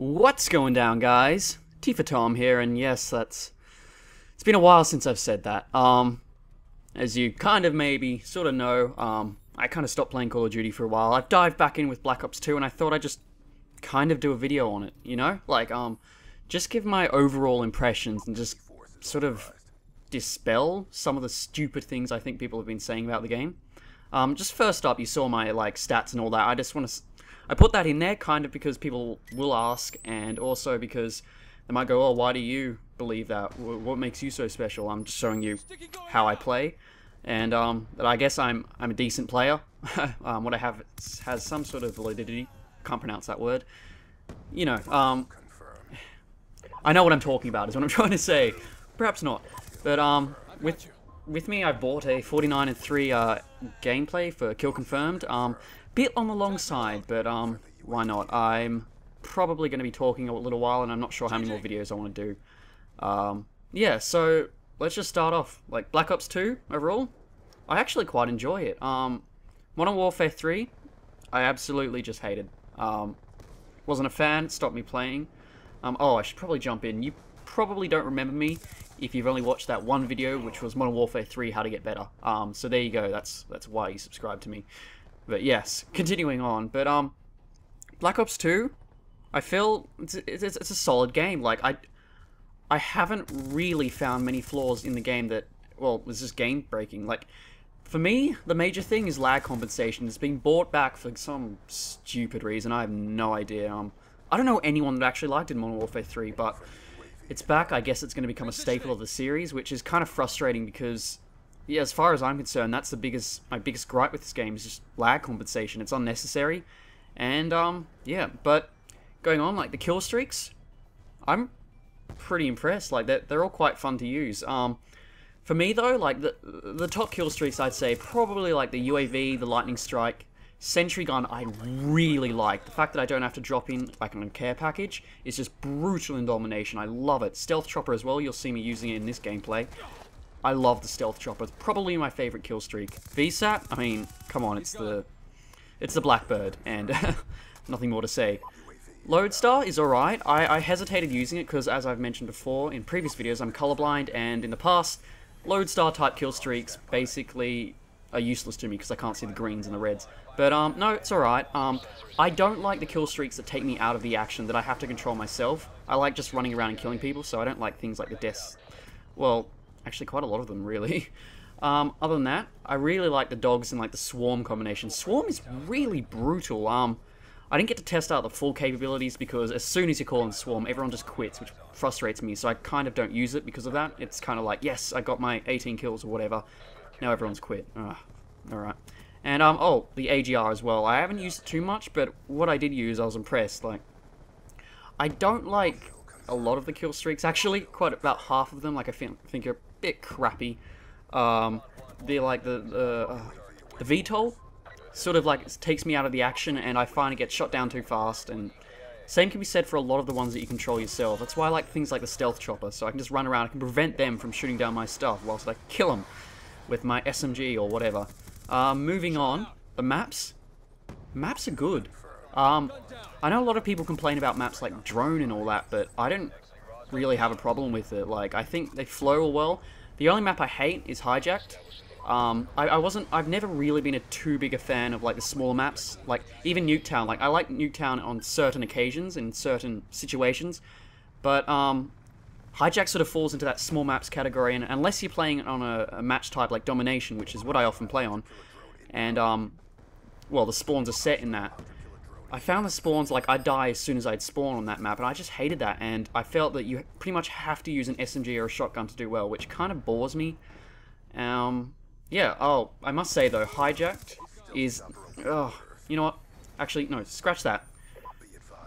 What's going down, guys? T for Tom here, and yes, it's been a while since I've said that. As you kind of maybe sort of know, I kind of stopped playing Call of Duty for a while. I've dived back in with Black Ops 2, and I thought I'd just kind of do a video on it, you know? Like, just give my overall impressions and just sort of dispel some of the stupid things I think people have been saying about the game. Just first up, you saw my, like, stats and all that. I just want to... I put that in there kind of because people will ask, and also because they might go, oh, why do you believe that? What makes you so special? I'm just showing you how I play, and that I guess I'm a decent player. What I have has some sort of validity. Can't pronounce that word. You know, I know what I'm talking about, is what I'm trying to say. Perhaps not. But with me, I bought a 49-3 gameplay for Kill Confirmed. Bit on the long side, but why not? I'm probably going to be talking a little while, and I'm not sure how many more videos I want to do. Yeah, so let's just start off. Like, Black Ops 2, overall, I actually quite enjoy it. Modern Warfare 3, I absolutely just hated. Wasn't a fan, stopped me playing. Oh, I should probably jump in. You probably don't remember me if you've only watched that one video, which was Modern Warfare 3, How to Get Better. So there you go, that's why you subscribe to me. But yes, continuing on. But Black Ops 2, I feel it's a solid game. Like, I haven't really found many flaws in the game that, well, was just game breaking. Like, for me, the major thing is lag compensation. It's been brought back for some stupid reason. I have no idea. I don't know anyone that actually liked it in Modern Warfare 3, but it's back. I guess it's going to become a staple of the series, which is kind of frustrating because, yeah, as far as I'm concerned, that's my biggest gripe with this game is just lag compensation. It's unnecessary, and yeah. But going on, like the kill streaks, I'm pretty impressed. Like they're all quite fun to use. For me though, like the top kill streaks, I'd say probably like the UAV, the lightning strike, sentry gun. I really like the fact that I don't have to drop in like on a care package. It's just brutal in domination. I love it. Stealth chopper as well. You'll see me using it in this gameplay. I love the stealth chopper. It's probably my favorite kill streak. VSAT, I mean, come on, it's the Blackbird, and nothing more to say. Lodestar is alright. I hesitated using it because, as I've mentioned before in previous videos, I'm colorblind, and in the past, Lodestar type kill streaks basically are useless to me because I can't see the greens and the reds. But no, it's alright. I don't like the kill streaks that take me out of the action that I have to control myself. I like just running around and killing people, so I don't like things like the deaths. Well, actually, quite a lot of them, really. Other than that, I really like the dogs and like the swarm combination. Swarm is really brutal. I didn't get to test out the full capabilities because as soon as you call in swarm, everyone just quits, which frustrates me. So I kind of don't use it because of that. It's kind of like, yes, I got my 18 kills or whatever. Now everyone's quit. Alright. And oh, the AGR as well. I haven't used it too much, but what I did use, I was impressed. Like, I don't like a lot of the kill streaks. Actually, quite about half of them. Like, I think are a bit crappy. Like the VTOL sort of like takes me out of the action, and I find it gets shot down too fast. And same can be said for a lot of the ones that you control yourself. That's why I like things like the stealth chopper, so I can just run around. I can prevent them from shooting down my stuff whilst I kill them with my SMG or whatever. Moving on, the maps. Maps are good. I know a lot of people complain about maps like Drone and all that, but I don't really have a problem with it. Like, I think they flow well. The only map I hate is Hijacked. I've never really been too big a fan of like the smaller maps, like even Nuketown. Like, I like Nuketown on certain occasions, in certain situations, but Hijack sort of falls into that small maps category, and unless you're playing on a match type like Domination, which is what I often play on, and well, the spawns are set in that. I found the spawns, like, I'd die as soon as I'd spawn on that map, and I just hated that, and I felt that you pretty much have to use an SMG or a shotgun to do well, which kind of bores me. Yeah, oh, I must say, though, Hijacked is, you know what, actually, no, scratch that.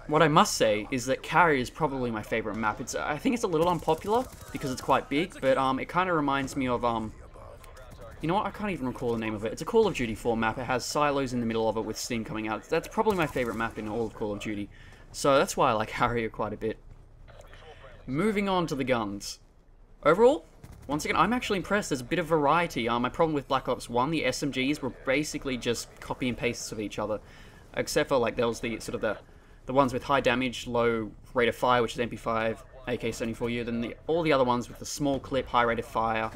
What I must say is that Carrier is probably my favorite map. I think it's a little unpopular, because it's quite big, but it kind of reminds me of, you know what, I can't even recall the name of it. It's a Call of Duty 4 map. It has silos in the middle of it with steam coming out. That's probably my favorite map in all of Call of Duty. So that's why I like Harrier quite a bit. Moving on to the guns. Overall, once again, I'm actually impressed. There's a bit of variety. My problem with Black Ops 1, the SMGs were basically just copy and pastes of each other. Except for, like, there was the sort of the the ones with high damage, low rate of fire, which is MP5, AK-74U, then all the other ones with the small clip, high rate of fire,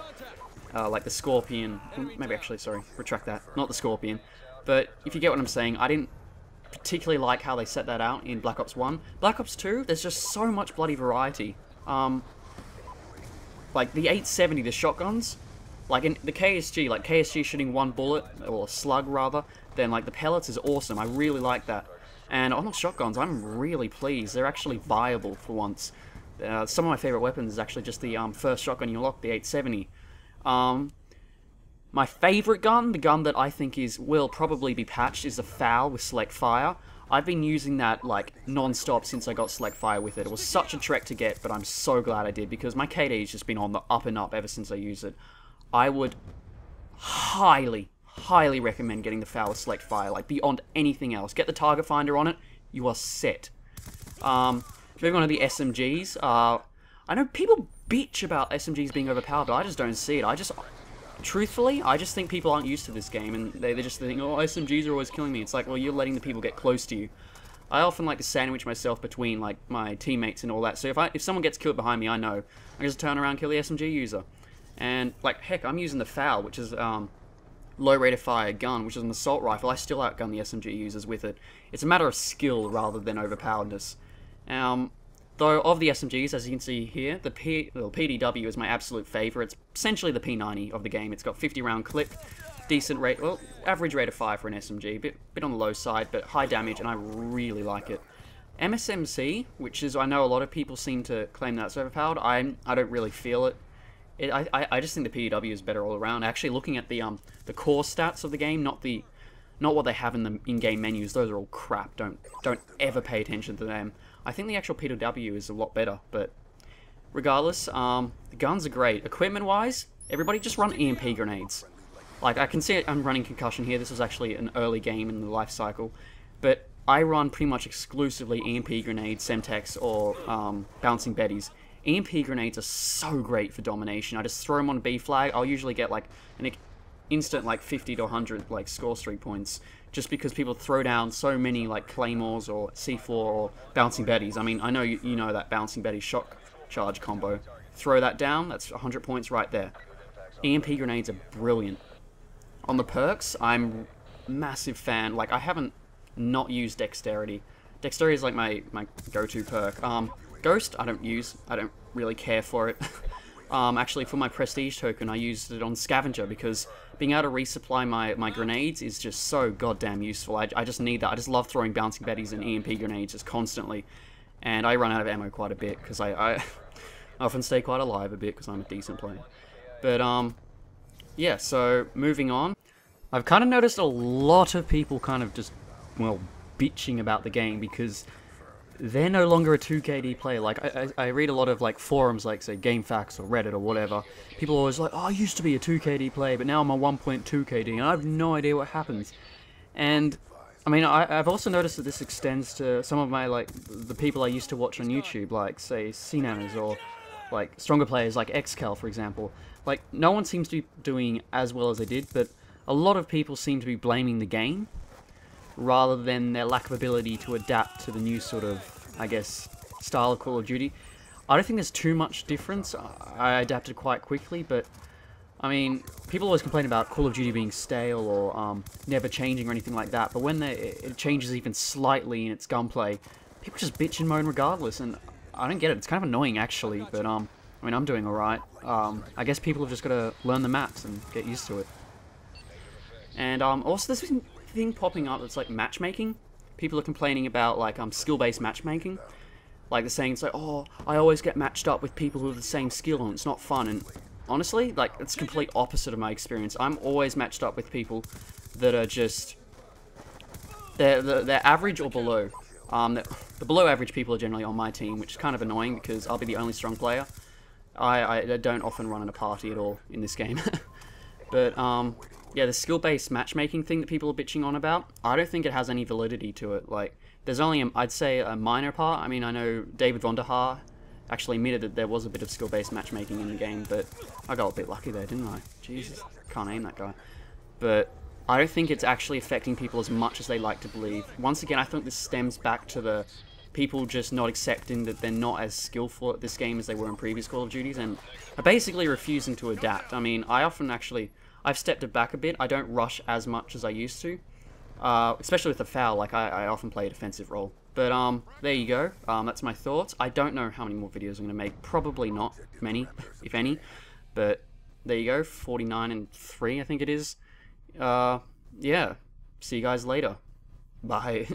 like the Scorpion, maybe actually, sorry, retract that, not the Scorpion, but if you get what I'm saying, I didn't particularly like how they set that out in Black Ops 1. Black Ops 2, there's just so much bloody variety. Like the 870, the shotguns, like in the KSG, like KSG shooting one bullet, or a slug rather, then like the pellets is awesome, I really like that. And on the shotguns, I'm really pleased, they're actually viable for once. Some of my favourite weapons is actually just the first shotgun you unlock, the 870. My favourite gun, the gun that I think will probably be patched, is the FAL with Select Fire. I've been using that like non-stop since I got Select Fire with it. It was such a trek to get, but I'm so glad I did because my KD has just been on the up and up ever since I used it. I would highly recommend getting the FAL with Select Fire, like beyond anything else. Get the target finder on it, you are set. Moving on to the SMGs, I know people bitch about SMGs being overpowered, but I just don't see it. Truthfully, I just think people aren't used to this game, and they just think, oh, SMGs are always killing me. It's like, well, you're letting the people get close to you. I often like to sandwich myself between, like, my teammates and all that, so if someone gets killed behind me, I know. I just turn around and kill the SMG user. And, like, heck, I'm using the FAL, which is, low rate of fire gun, which is an assault rifle. I still outgun the SMG users with it. It's a matter of skill rather than overpoweredness. Though, of the SMGs, as you can see here, the PDW is my absolute favourite. It's essentially the P90 of the game. It's got 50 round clip, decent rate, well, average rate of fire for an SMG, bit on the low side, but high damage, and I really like it. MSMC, which is, I know a lot of people seem to claim that's overpowered. I don't really feel it. I just think the PDW is better all around. Actually, looking at the core stats of the game, not what they have in the in-game menus, those are all crap. Don't ever pay attention to them. I think the actual PW is a lot better, but regardless, the guns are great. Equipment-wise, everybody just run EMP grenades. Like, I can see I'm running Concussion here. This was actually an early game in the life cycle, but I run pretty much exclusively EMP grenades, Semtex, or Bouncing Betties. EMP grenades are so great for domination. I just throw them on B flag. I'll usually get like an instant like 50 to 100 like score streak points, just because people throw down so many like claymores or C4 or bouncing betties. I mean, I know you know that bouncing betty shock charge combo. Throw that down, that's 100 points right there. EMP grenades are brilliant. On the perks, I'm massive fan. Like, I haven't not used Dexterity. Dexterity is like my go-to perk. Ghost, I don't use. I don't really care for it. Actually, for my prestige token, I used it on Scavenger because being able to resupply my grenades is just so goddamn useful. I just need that. I just love throwing bouncing betties and EMP grenades just constantly. And I run out of ammo quite a bit because I often stay quite alive a bit because I'm a decent player. But, yeah, so moving on. I've kind of noticed a lot of people kind of just, well, bitching about the game because they're no longer a 2KD player. Like, I read a lot of, like, forums, like, say, GameFAQs or Reddit or whatever. People are always like, oh, I used to be a 2KD player, but now I'm a 1.2KD, and I have no idea what happens. And, I mean, I've also noticed that this extends to some of my, like, the people I used to watch on YouTube, like, say, CNANers or, like, stronger players like XCal, for example. Like, no one seems to be doing as well as they did, but a lot of people seem to be blaming the game rather than their lack of ability to adapt to the new sort of, I guess, style of Call of Duty. I don't think there's too much difference. I adapted quite quickly, but, I mean, people always complain about Call of Duty being stale or never changing or anything like that, but when it changes even slightly in its gunplay, people just bitch and moan regardless, and I don't get it. It's kind of annoying, actually, but, I mean, I'm doing alright. I guess people have just got to learn the maps and get used to it. And, also, there's this thing popping up that's like matchmaking. People are complaining about like skill-based matchmaking. Like they're saying it's like, oh, I always get matched up with people who have the same skill and it's not fun. And honestly, like it's complete opposite of my experience. I'm always matched up with people that are just they're average or below. The below average people are generally on my team, which is kind of annoying because I'll be the only strong player. I don't often run in a party at all in this game. But yeah, the skill-based matchmaking thing that people are bitching on about, I don't think it has any validity to it. Like, there's only, I'd say, a minor part. I mean, I know David Vonderhaar actually admitted that there was a bit of skill-based matchmaking in the game, but I got a bit lucky there, didn't I? Jesus, can't aim that guy. But, I don't think it's actually affecting people as much as they like to believe. Once again, I think this stems back to the people just not accepting that they're not as skillful at this game as they were in previous Call of Duties, and are basically refusing to adapt. I mean, I've stepped it back a bit. I don't rush as much as I used to, especially with the foul. Like, I often play a defensive role. But, there you go. That's my thoughts. I don't know how many more videos I'm going to make. Probably not many, if any. But, there you go. 49 and 3, I think it is. Yeah. See you guys later. Bye.